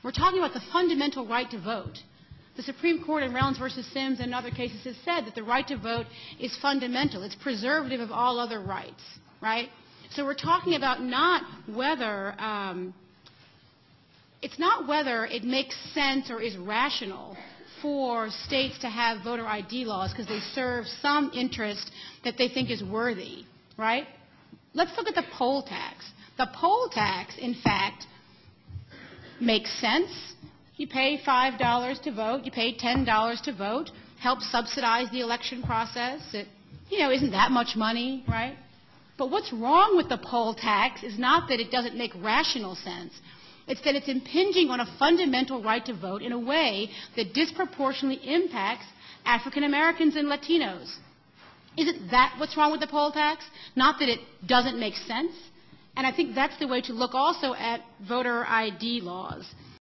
We're talking about the fundamental right to vote. The Supreme Court in Reynolds v. Sims and other cases has said that the right to vote is fundamental. It's preservative of all other rights, right? So we're talking about not whether it's not whether it makes sense or is rational for states to have voter ID laws because they serve some interest that they think is worthy, right? Let's look at the poll tax. The poll tax, in fact, makes sense. You pay $5 to vote, you pay $10 to vote, helps subsidize the election process. It, isn't that much money, right? But what's wrong with the poll tax is not that it doesn't make rational sense. It's that it's impinging on a fundamental right to vote in a way that disproportionately impacts African Americans and Latinos. Isn't that what's wrong with the poll tax? Not that it doesn't make sense. And I think that's the way to look also at voter ID laws.